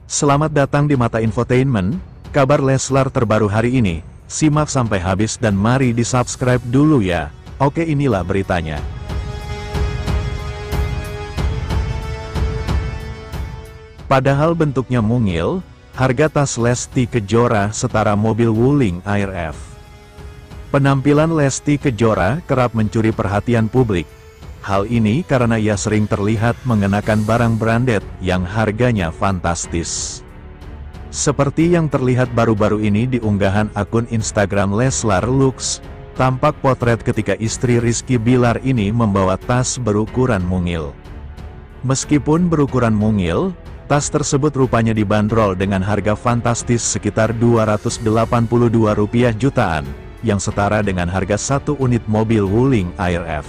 Selamat datang di Mata Infotainment, kabar Leslar terbaru hari ini. Simak sampai habis dan mari di-subscribe dulu ya. Oke, inilah beritanya. Padahal bentuknya mungil, harga tas Lesti Kejora setara mobil Wuling Air F. Penampilan Lesti Kejora kerap mencuri perhatian publik. Hal ini karena ia sering terlihat mengenakan barang branded yang harganya fantastis. Seperti yang terlihat baru-baru ini di unggahan akun Instagram Leslar Looks, tampak potret ketika istri Rizky Bilar ini membawa tas berukuran mungil. Meskipun berukuran mungil, tas tersebut rupanya dibanderol dengan harga fantastis sekitar Rp282 jutaan, yang setara dengan harga satu unit mobil Wuling Air F.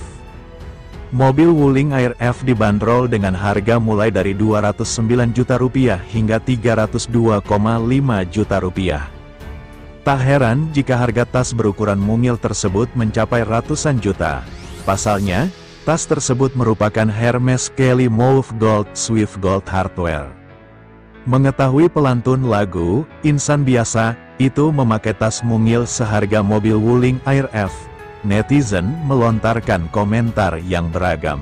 Mobil Wuling Air F dibanderol dengan harga mulai dari Rp209 juta hingga Rp302,5 juta. Tak heran jika harga tas berukuran mungil tersebut mencapai ratusan juta. Pasalnya, tas tersebut merupakan Hermes Kelly Mauve Gold Swift Gold Hardware. Mengetahui pelantun lagu, "Insan Biasa" itu memakai tas mungil seharga mobil Wuling Air F, netizen melontarkan komentar yang beragam.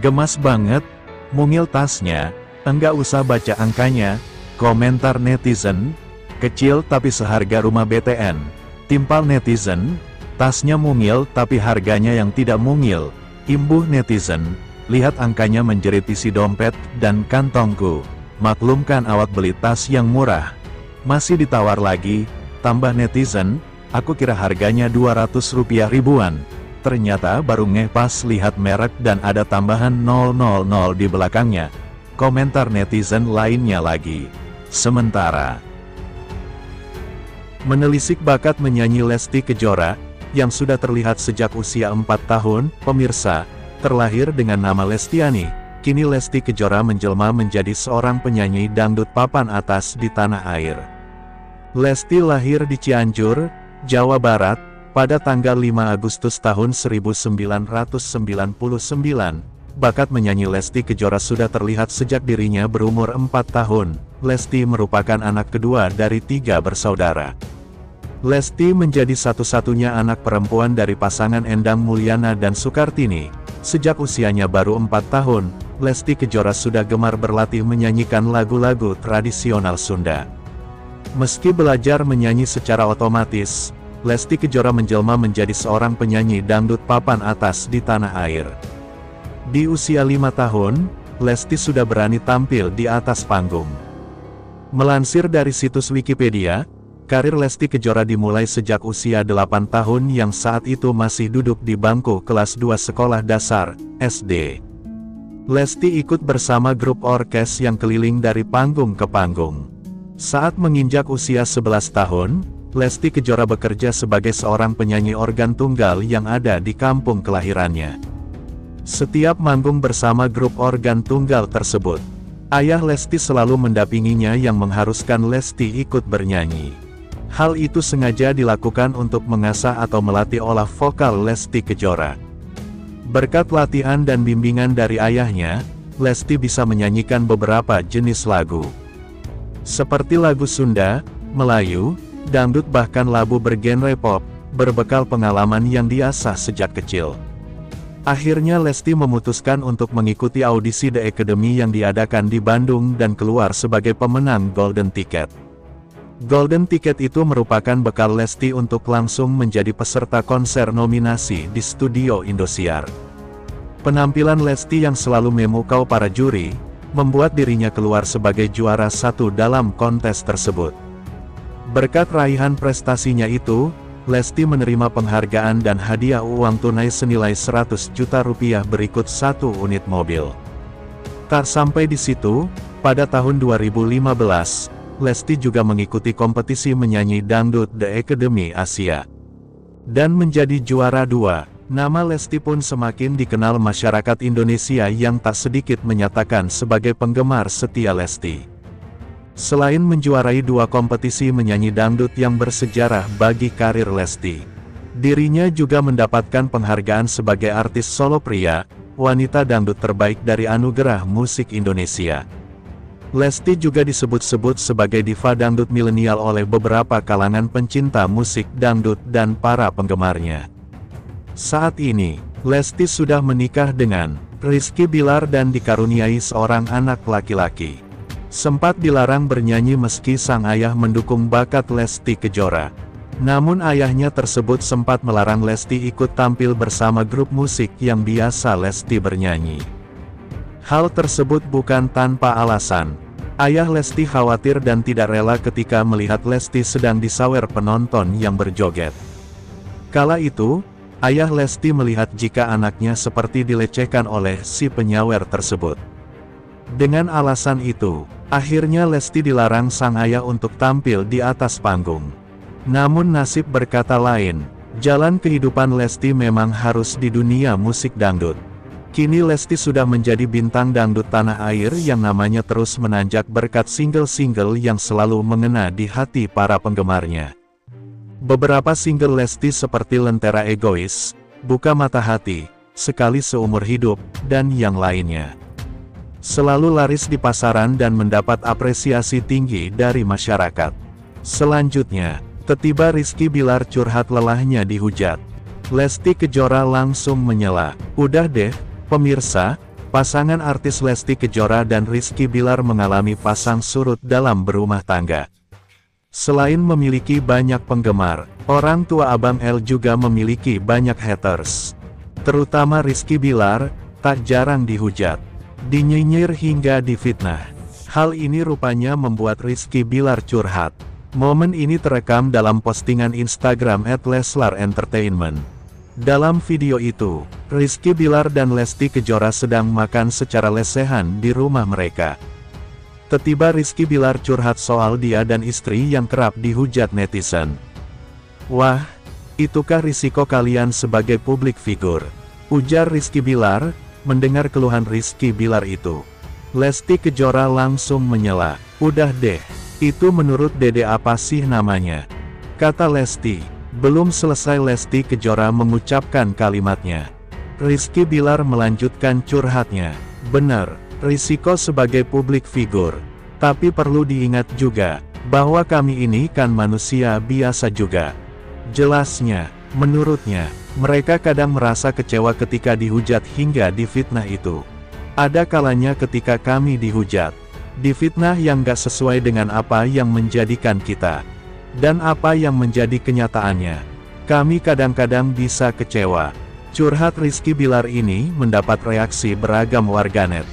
"Gemas banget, mungil tasnya, enggak usah baca angkanya," komentar netizen. "Kecil tapi seharga rumah BTN," timpal netizen. "Tasnya mungil tapi harganya yang tidak mungil," imbuh netizen. "Lihat angkanya menjerit isi dompet dan kantongku. Maklumkan awak beli tas yang murah. Masih ditawar lagi," tambah netizen. "Aku kira harganya Rp200 ribuan. Ternyata baru ngeh pas lihat merek dan ada tambahan 000 di belakangnya," komentar netizen lainnya lagi. Sementara menelisik bakat menyanyi Lesti Kejora, yang sudah terlihat sejak usia 4 tahun, pemirsa, terlahir dengan nama Lestiani, kini Lesti Kejora menjelma menjadi seorang penyanyi dangdut papan atas di tanah air. Lesti lahir di Cianjur, Jawa Barat, pada tanggal 5 Agustus tahun 1999. Bakat menyanyi Lesti Kejora sudah terlihat sejak dirinya berumur 4 tahun. Lesti merupakan anak kedua dari 3 bersaudara. Lesti menjadi satu-satunya anak perempuan dari pasangan Endang Mulyana dan Sukartini. Sejak usianya baru 4 tahun, Lesti Kejora sudah gemar berlatih menyanyikan lagu-lagu tradisional Sunda. Meski belajar menyanyi secara otomatis, Lesti Kejora menjelma menjadi seorang penyanyi dangdut papan atas di tanah air. Di usia 5 tahun, Lesti sudah berani tampil di atas panggung. Melansir dari situs Wikipedia, karir Lesti Kejora dimulai sejak usia 8 tahun yang saat itu masih duduk di bangku kelas 2 sekolah dasar, SD. Lesti ikut bersama grup orkes yang keliling dari panggung ke panggung. Saat menginjak usia 11 tahun, Lesti Kejora bekerja sebagai seorang penyanyi organ tunggal yang ada di kampung kelahirannya. Setiap manggung bersama grup organ tunggal tersebut, ayah Lesti selalu mendampinginya yang mengharuskan Lesti ikut bernyanyi. Hal itu sengaja dilakukan untuk mengasah atau melatih olah vokal Lesti Kejora. Berkat latihan dan bimbingan dari ayahnya, Lesti bisa menyanyikan beberapa jenis lagu, seperti lagu Sunda, Melayu, dangdut bahkan lagu bergenre pop, berbekal pengalaman yang diasah sejak kecil. Akhirnya Lesti memutuskan untuk mengikuti audisi The Academy yang diadakan di Bandung dan keluar sebagai pemenang Golden Ticket. Golden Ticket itu merupakan bekal Lesti untuk langsung menjadi peserta konser nominasi di Studio Indosiar. Penampilan Lesti yang selalu memukau para juri, membuat dirinya keluar sebagai juara 1 dalam kontes tersebut. Berkat raihan prestasinya itu, Lesti menerima penghargaan dan hadiah uang tunai senilai Rp100 juta berikut 1 unit mobil. Tak sampai di situ, pada tahun 2015, Lesti juga mengikuti kompetisi menyanyi dangdut The Academy Asia dan menjadi juara 2. Nama Lesti pun semakin dikenal masyarakat Indonesia yang tak sedikit menyatakan sebagai penggemar setia Lesti. Selain menjuarai 2 kompetisi menyanyi dangdut yang bersejarah bagi karir Lesti, dirinya juga mendapatkan penghargaan sebagai artis solo pria, wanita dangdut terbaik dari Anugerah Musik Indonesia. Lesti juga disebut-sebut sebagai diva dangdut milenial oleh beberapa kalangan pencinta musik dangdut dan para penggemarnya. Saat ini, Lesti sudah menikah dengan Rizky Bilar dan dikaruniai seorang anak laki-laki. Sempat dilarang bernyanyi meski sang ayah mendukung bakat Lesti Kejora. Namun ayahnya tersebut sempat melarang Lesti ikut tampil bersama grup musik yang biasa Lesti bernyanyi. Hal tersebut bukan tanpa alasan. Ayah Lesti khawatir dan tidak rela ketika melihat Lesti sedang disawer penonton yang berjoget. Kala itu, ayah Lesti melihat jika anaknya seperti dilecehkan oleh si penyawer tersebut. Dengan alasan itu, akhirnya Lesti dilarang sang ayah untuk tampil di atas panggung. Namun nasib berkata lain, jalan kehidupan Lesti memang harus di dunia musik dangdut. Kini Lesti sudah menjadi bintang dangdut tanah air yang namanya terus menanjak berkat single-single yang selalu mengena di hati para penggemarnya. Beberapa single Lesti seperti Lentera Egois, Buka Mata Hati, Sekali Seumur Hidup, dan yang lainnya selalu laris di pasaran dan mendapat apresiasi tinggi dari masyarakat. Selanjutnya, tiba Rizky Bilar curhat lelahnya dihujat. Lesti Kejora langsung menyela, "Udah deh, pemirsa, pasangan artis Lesti Kejora dan Rizky Bilar mengalami pasang surut dalam berumah tangga. Selain memiliki banyak penggemar, orang tua Abang L juga memiliki banyak haters. Terutama Rizky Bilar, tak jarang dihujat, dinyinyir hingga difitnah. Hal ini rupanya membuat Rizky Bilar curhat. Momen ini terekam dalam postingan Instagram @leslar_entertainment. Dalam video itu, Rizky Bilar dan Lesti Kejora sedang makan secara lesehan di rumah mereka. Tiba Rizky Bilar curhat soal dia dan istri yang kerap dihujat netizen. "Wah, itukah risiko kalian sebagai publik figur?" ujar Rizky Bilar. Mendengar keluhan Rizky Bilar itu, Lesti Kejora langsung menyela, "Udah deh, itu menurut Dede apa sih namanya?" kata Lesti. Belum selesai Lesti Kejora mengucapkan kalimatnya, Rizky Bilar melanjutkan curhatnya. "Benar, risiko sebagai publik figur. Tapi perlu diingat juga, bahwa kami ini kan manusia biasa juga." Jelasnya, menurutnya, mereka kadang merasa kecewa ketika dihujat hingga difitnah itu. Ada kalanya ketika kami dihujat, difitnah yang gak sesuai dengan apa yang menjadikan kita, dan apa yang menjadi kenyataannya. Kami kadang-kadang bisa kecewa. Curhat Rizky Bilar ini mendapat reaksi beragam warganet.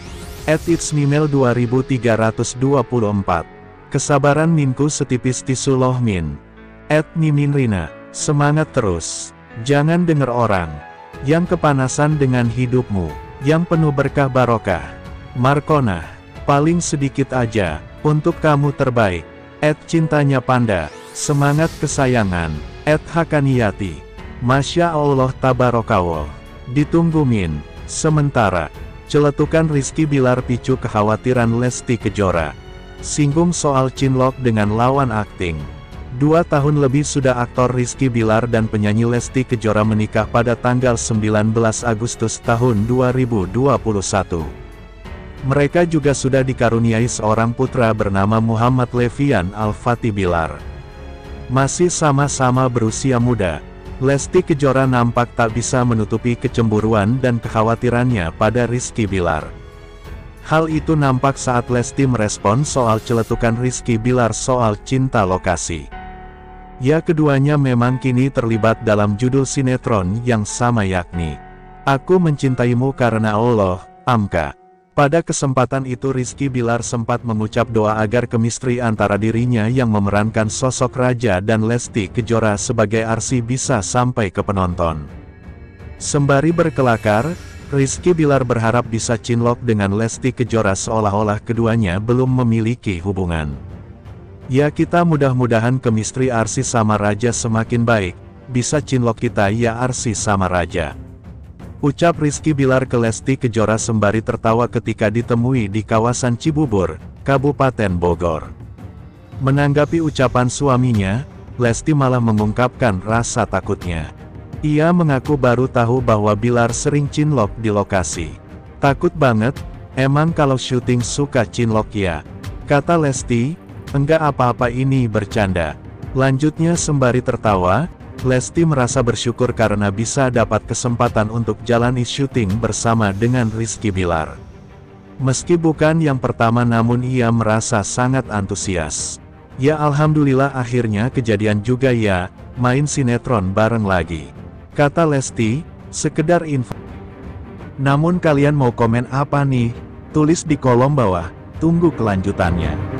@itsmimel 2324. "Kesabaran minku setipis tisu loh min." @miminrina. "Semangat terus. Jangan dengar orang yang kepanasan dengan hidupmu, yang penuh berkah barokah." Markona. "Paling sedikit aja, untuk kamu terbaik." @cintanya panda. "Semangat kesayangan." @hakaniyati. "Masya Allah tabarakallah. Ditunggu min." Sementara, celetukan Rizky Bilar picu kekhawatiran Lesti Kejora. Singgung soal cinlok dengan lawan akting. 2 tahun lebih sudah aktor Rizky Bilar dan penyanyi Lesti Kejora menikah pada tanggal 19 Agustus tahun 2021. Mereka juga sudah dikaruniai seorang putra bernama Muhammad Levian Al-Fatih Bilar. Masih sama-sama berusia muda, Lesti Kejora nampak tak bisa menutupi kecemburuan dan kekhawatirannya pada Rizky Bilar. Hal itu nampak saat Lesti merespon soal celetukan Rizky Bilar soal cinta lokasi. Ya, keduanya memang kini terlibat dalam judul sinetron yang sama yakni Aku Mencintaimu Karena Allah, Amka. Pada kesempatan itu Rizky Bilar sempat mengucap doa agar kemistri antara dirinya yang memerankan sosok Raja dan Lesti Kejora sebagai arsi bisa sampai ke penonton. Sembari berkelakar, Rizky Bilar berharap bisa cinlok dengan Lesti Kejora seolah-olah keduanya belum memiliki hubungan. Ya, kita mudah-mudahan kemistri arsi sama Raja semakin baik, bisa cinlok kita ya arsi sama Raja. Ucap Rizky Bilar ke Lesti Kejora sembari tertawa ketika ditemui di kawasan Cibubur, Kabupaten Bogor. Menanggapi ucapan suaminya, Lesti malah mengungkapkan rasa takutnya. Ia mengaku baru tahu bahwa Bilar sering cinlok di lokasi. "Takut banget, emang kalau syuting suka cinlok ya?" Kata Lesti, "Enggak apa-apa, ini bercanda." Lanjutnya sembari tertawa, Lesti merasa bersyukur karena bisa dapat kesempatan untuk jalani syuting bersama dengan Rizky Bilar. Meski bukan yang pertama namun ia merasa sangat antusias. "Ya alhamdulillah akhirnya kejadian juga ya, main sinetron bareng lagi," kata Lesti, "sekedar info." Namun kalian mau komen apa nih? Tulis di kolom bawah, tunggu kelanjutannya.